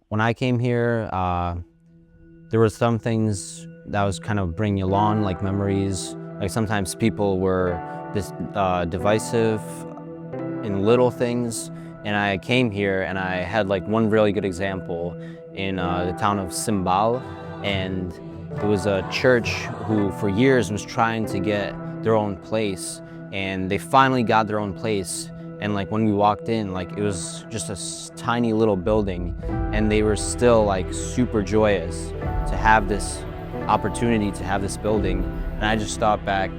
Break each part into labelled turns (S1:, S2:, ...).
S1: When I came here, there were some things that was kind of bringing along, like memories. Like sometimes people were divisive in little things, and I came here and I had like one really good example in the town of Simbal, and it was a church who for years was trying to get their own place, and they finally got their own place. And like when we walked in, like it was just a tiny little building, and they were still like super joyous to have this opportunity to have this building. And I just thought back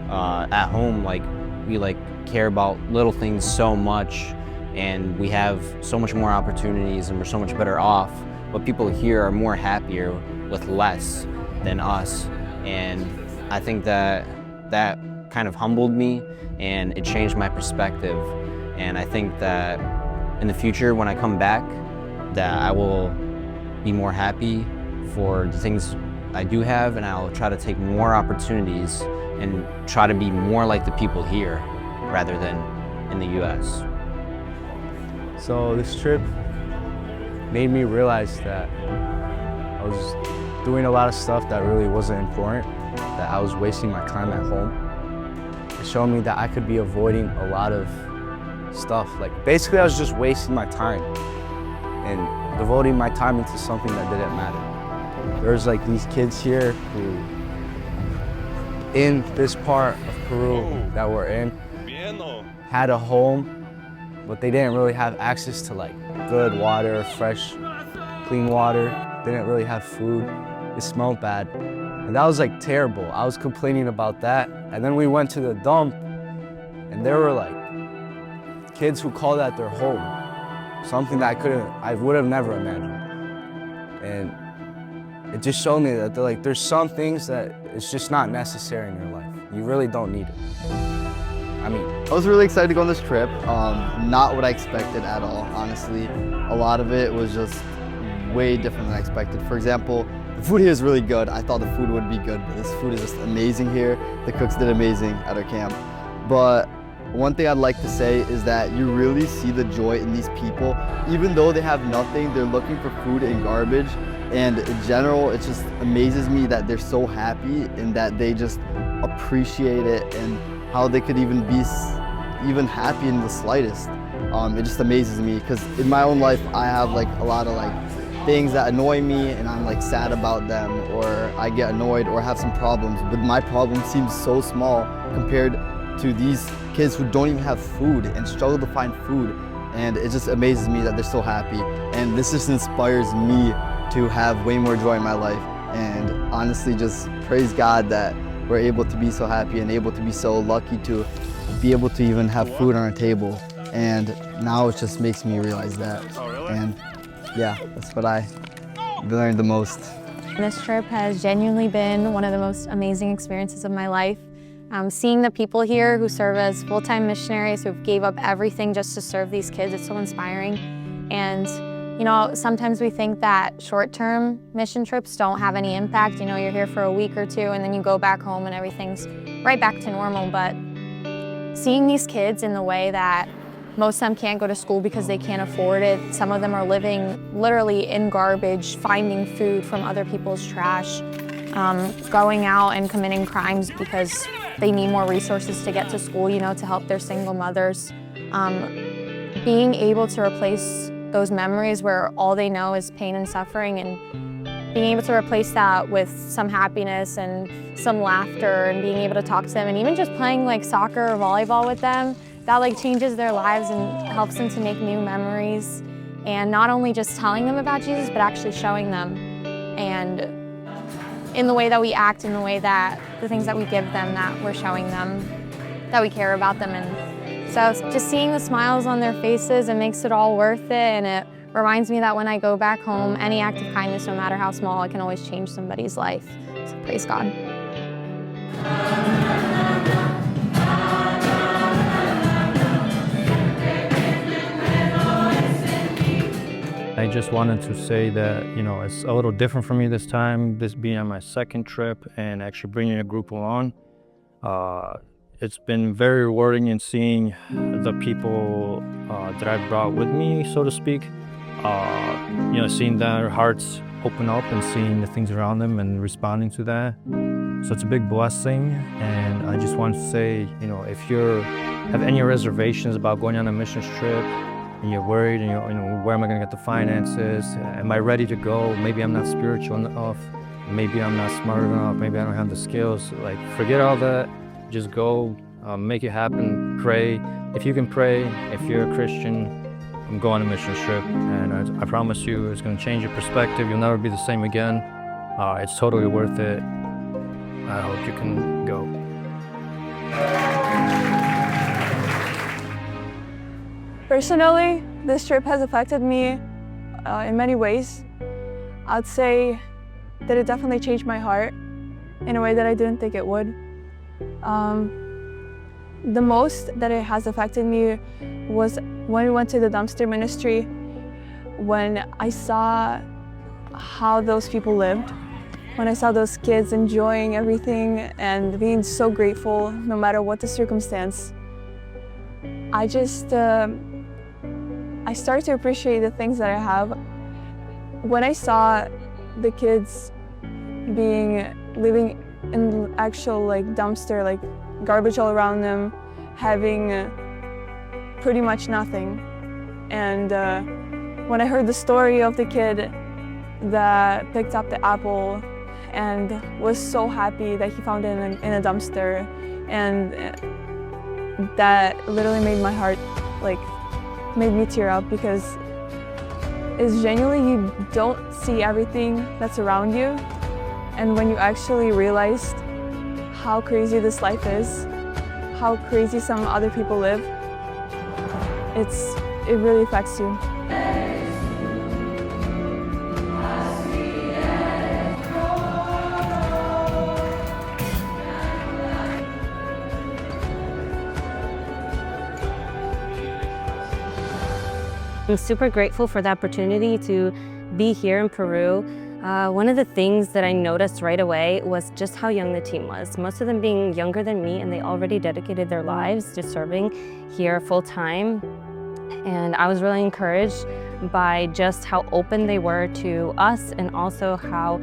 S1: at home, like we like care about little things so much, and we have so much more opportunities and we're so much better off, but people here are more happier with less than us. And I think that that kind of humbled me and it changed my perspective. And I think that in the future when I come back, that I will be more happy for the things I do have, and I'll try to take more opportunities and try to be more like the people here rather than in the US.
S2: So this trip made me realize that I was doing a lot of stuff that really wasn't important, that I was wasting my time at home. It showed me that I could be avoiding a lot of stuff. Like basically I was just wasting my time and devoting my time into something that didn't matter. There's like these kids here who, in this part of Peru that we're in, had a home, but they didn't really have access to like good water, fresh, clean water. They didn't really have food. It smelled bad. And that was like terrible. I was complaining about that. And then we went to the dump and there were like kids who called that their home. Something that I would have never imagined. And it just showed me that there's some things that it's just not necessary in your life. You really don't need it.
S3: I was really excited to go on this trip. Not what I expected at all, honestly. A lot of it was just way different than I expected. For example, the food here is really good. I thought the food would be good, but this food is just amazing here. The cooks did amazing at our camp. But one thing I'd like to say is that you really see the joy in these people. Even though they have nothing, they're looking for food and garbage. And in general, it just amazes me that they're so happy and that they just appreciate it, and how they could even be even happy in the slightest. It just amazes me because in my own life, I have like a lot of like things that annoy me and I'm like sad about them, or I get annoyed or have some problems, but my problem seems so small compared to these kids who don't even have food and struggle to find food. And it just amazes me that they're so happy. And this just inspires me to have way more joy in my life. And honestly, just praise God that we're able to be so happy and able to be so lucky to be able to even have food on our table. And now it just makes me realize that. And yeah, that's what I learned the most.
S4: This trip has genuinely been one of the most amazing experiences of my life. Seeing the people here who serve as full-time missionaries who gave up everything just to serve these kids, it's so inspiring. And you know, sometimes we think that short-term mission trips don't have any impact. You know, you're here for a week or two and then you go back home and everything's right back to normal. But seeing these kids in the way that most of them can't go to school because they can't afford it. Some of them are living literally in garbage, finding food from other people's trash, going out and committing crimes because they need more resources to get to school, you know, to help their single mothers. Being able to replace those memories where all they know is pain and suffering, and being able to replace that with some happiness and some laughter and being able to talk to them, and even just playing like soccer or volleyball with them, that like changes their lives and helps them to make new memories. And not only just telling them about Jesus, but actually showing them. And in the way that we act, in the way that the things that we give them, that we're showing them that we care about them. And so just seeing the smiles on their faces, it makes it all worth it. And it reminds me that when I go back home, any act of kindness, no matter how small, it can always change somebody's life. So praise God.
S5: I just wanted to say that, you know, it's a little different for me this time, this being my second trip and actually bringing a group along. It's been very rewarding in seeing the people that I brought with me, so to speak, Seeing their hearts open up and seeing the things around them and responding to that. So it's a big blessing, and I just want to say, if you have any reservations about going on a mission trip, and you're worried, and where am I going to get the finances? Am I ready to go? Maybe I'm not spiritual enough. Maybe I'm not smart enough. Maybe I don't have the skills. Like, forget all that. Just go, make it happen. Pray. If you can pray, if you're a Christian, go on a mission trip, and I promise you, it's going to change your perspective. You'll never be the same again. It's totally worth it. I hope you can go.
S6: Personally, this trip has affected me in many ways. I'd say that it definitely changed my heart in a way that I didn't think it would. The most that it has affected me was when we went to the dumpster ministry, when I saw how those people lived, when I saw those kids enjoying everything and being so grateful no matter what the circumstance. I started to appreciate the things that I have. When I saw the kids living in actual dumpster, garbage all around them, having pretty much nothing. And when I heard the story of the kid that picked up the apple and was so happy that he found it in a dumpster, and that literally made my heart, made me tear up, because it's genuinely, you don't see everything that's around you, and when you actually realized how crazy this life is, how crazy some other people live, it really affects you.
S7: I'm super grateful for the opportunity to be here in Peru. One of the things that I noticed right away was just how young the team was. Most of them being younger than me, and they already dedicated their lives to serving here full time. And I was really encouraged by just how open they were to us, and also how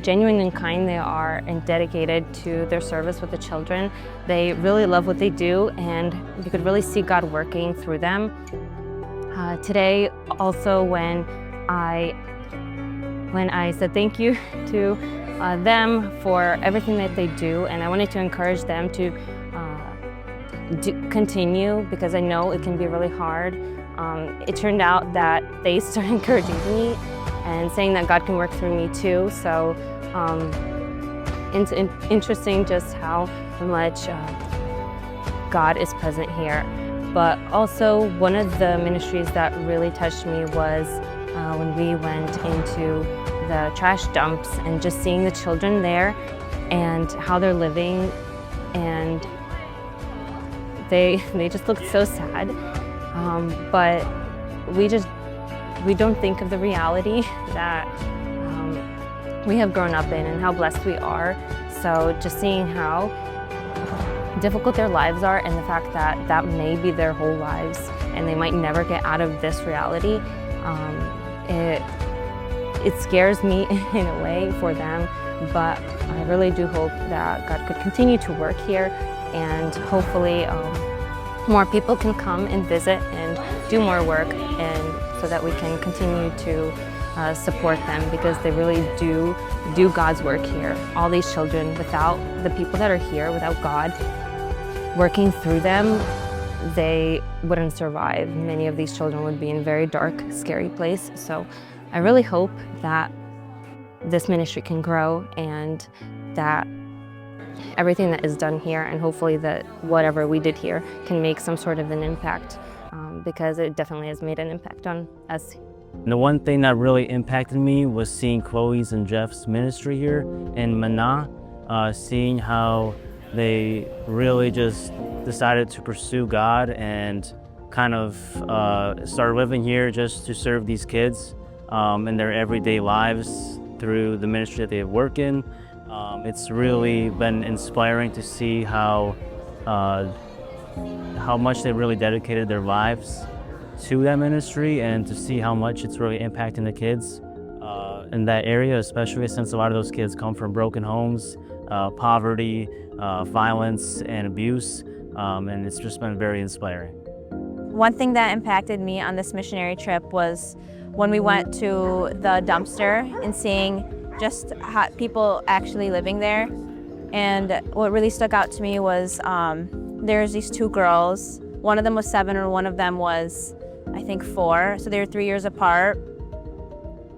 S7: genuine and kind they are and dedicated to their service with the children. They really love what they do, and you could really see God working through them. Today, also, when I said thank you to them for everything that they do, and I wanted to encourage them to continue, because I know it can be really hard. It turned out that they started encouraging me and saying that God can work through me too. So it's interesting just how much God is present here. But also, one of the ministries that really touched me was when we went into the trash dumps and just seeing the children there and how they're living, and they just looked so sad. But we don't think of the reality that we have grown up in and how blessed we are. So just seeing how difficult their lives are, and the fact that that may be their whole lives and they might never get out of this reality, it scares me in a way for them. But I really do hope that God could continue to work here, and hopefully more people can come and visit and do more work, and so that we can continue to support them, because they really do God's work here. All these children, without the people that are here, without God working through them, they wouldn't survive. Many of these children would be in a very dark, scary place. So I really hope that this ministry can grow, and that everything that is done here, and hopefully that whatever we did here can make some sort of an impact, because it definitely has made an impact on us.
S1: The one thing that really impacted me was seeing Chloe's and Jeff's ministry here in Mana, seeing how they really just decided to pursue God and kind of start living here just to serve these kids in their everyday lives through the ministry that they work in. It's really been inspiring to see how much they really dedicated their lives
S8: to that ministry and to see how much it's really impacting the kids in that area, especially since a lot of those kids come from broken homes, poverty, violence, and abuse, and it's just been very inspiring.
S4: One thing that impacted me on this missionary trip was when we went to the dumpster and seeing just how people actually living there. And what really stuck out to me was there's these two girls. One of them was 7 and one of them was, I think, 4. So they were 3 years apart.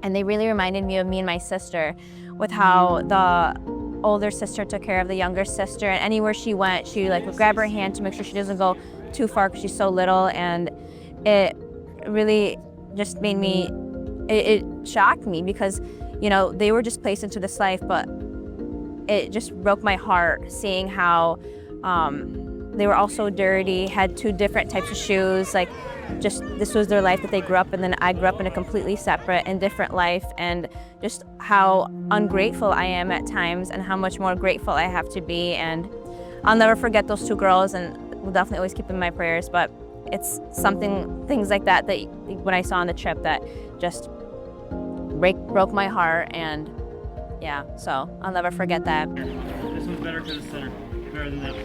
S4: And they really reminded me of me and my sister, with how the older sister took care of the younger sister, and anywhere she went, she would grab her hand to make sure she doesn't go too far because she's so little. And it really just made me, it shocked me because, they were just placed into this life, but it just broke my heart seeing how they were all so dirty, had 2 different types of shoes, just this was their life that they grew up, and then I grew up in a completely separate and different life, and just how ungrateful I am at times and how much more grateful I have to be. And I'll never forget those 2 girls, and will definitely always keep them in my prayers. But it's things like that when I saw on the trip that just broke my heart, and yeah, so I'll never forget that.
S8: This one's better to the center, better than that.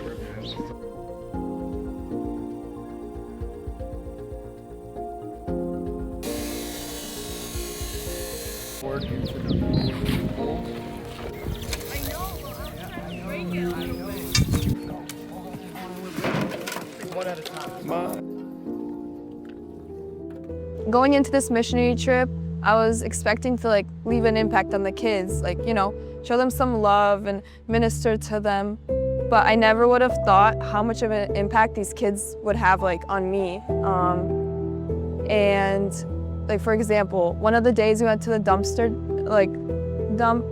S6: Going into this missionary trip, I was expecting to leave an impact on the kids, show them some love and minister to them. But I never would have thought how much of an impact these kids would have on me. And for example, one of the days we went to the dumpster, dump,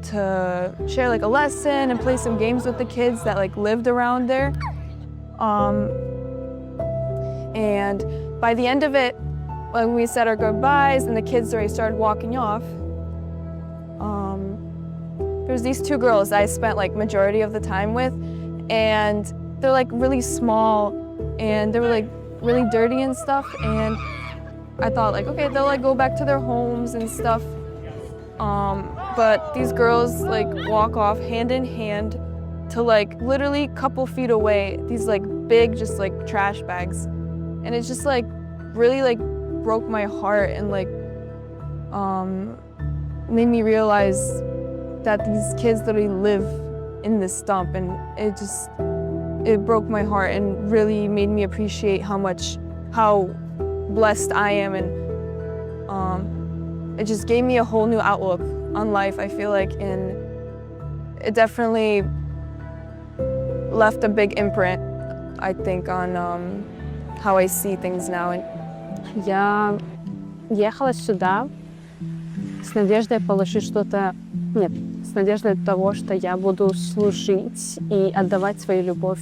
S6: to share a lesson and play some games with the kids that lived around there. And by the end of it, when we said our goodbyes and the kids already started walking off, there's these 2 girls I spent majority of the time with, and they're really small, and they were really dirty and stuff, and I thought okay, they'll go back to their homes and stuff. But these girls walk off hand in hand to literally a couple feet away, these big just trash bags. And it just really broke my heart and made me realize that these kids literally live in this dump, and it broke my heart and really made me appreciate how blessed I am, and it just gave me a whole new outlook on life, I feel and it definitely left a big imprint, I think, on how I see things now.
S7: Я ехала сюда с надеждой получить что-то, нет, с надеждой того, что я буду служить и отдавать свою любовь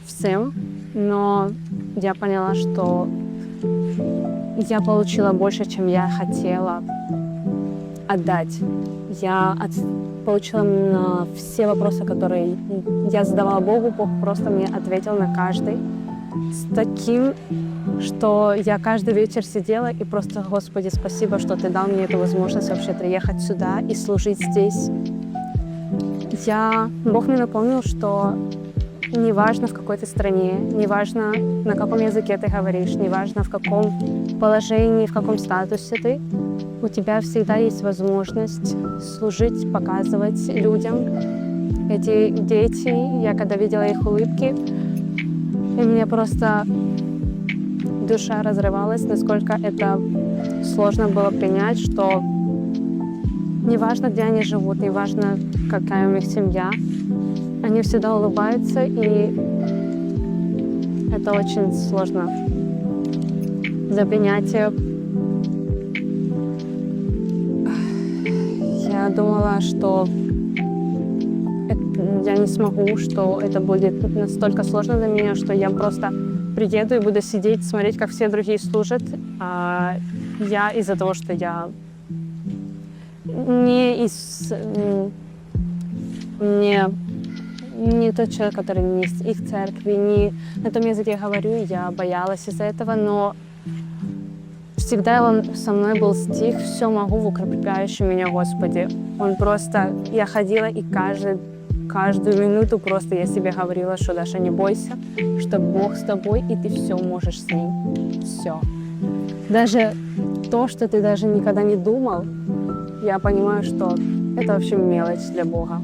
S7: всем, но я поняла, что я получила больше, чем я хотела отдать. Я получила на все вопросы, которые я задавала Богу, Бог просто мне ответил на каждый. С таким, что я каждый вечер сидела и просто: Господи, спасибо, что Ты дал мне эту возможность вообще приехать сюда и служить здесь. Бог мне напомнил, что неважно, в какой ты стране, неважно, на каком языке ты говоришь, неважно, в каком положении, в каком статусе ты, у тебя всегда есть возможность служить, показывать людям. Эти дети, я когда видела их улыбки, и мне просто душа разрывалась, насколько это сложно было принять, что неважно, где они живут, неважно, какая у них семья, они всегда улыбаются, и это очень сложно для принятия. Я думала, что я не смогу, что это будет настолько сложно для меня, что я просто приеду и буду сидеть, смотреть, как все другие служат. А я из-за того, что я не не тот человек, который ни и в церкви, ни на том языке говорю, я боялась из-за этого, но всегда Он со мной был стих «Все могу в укрепляющем меня Господе». Он просто, я ходила и каждую минуту просто я себе говорила, что Даша, не бойся, что Бог с тобой, и ты все можешь с Ним. Все. Даже то, что ты даже никогда не думал, я понимаю, что это вообще мелочь для Бога.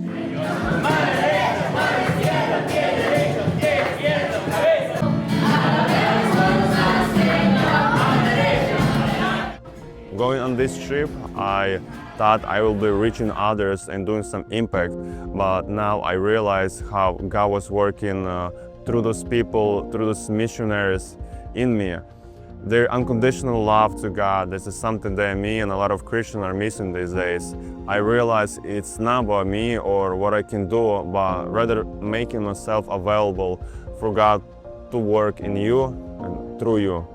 S9: Going on this trip, I thought I will be reaching others and doing some impact, but now I realize how God was working through those people, through those missionaries in me. Their unconditional love to God, this is something that me and a lot of Christians are missing these days. I realize it's not about me or what I can do, but rather making myself available for God to work in you and through you.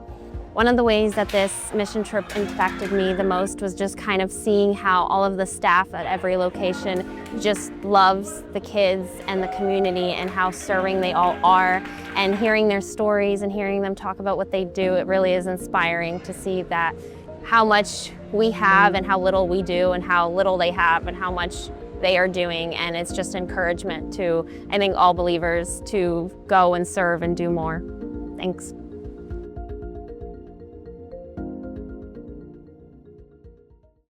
S7: One of the ways that this mission trip impacted me the most was just kind of seeing how all of the staff at every location just loves the kids and the community and how serving they all are, and hearing their stories and hearing them talk about what they do. It really is inspiring to see that how much we have and how little we do and how little they have and how much they are doing, and it's just encouragement to, I think, all believers to go and serve and do more. Thanks.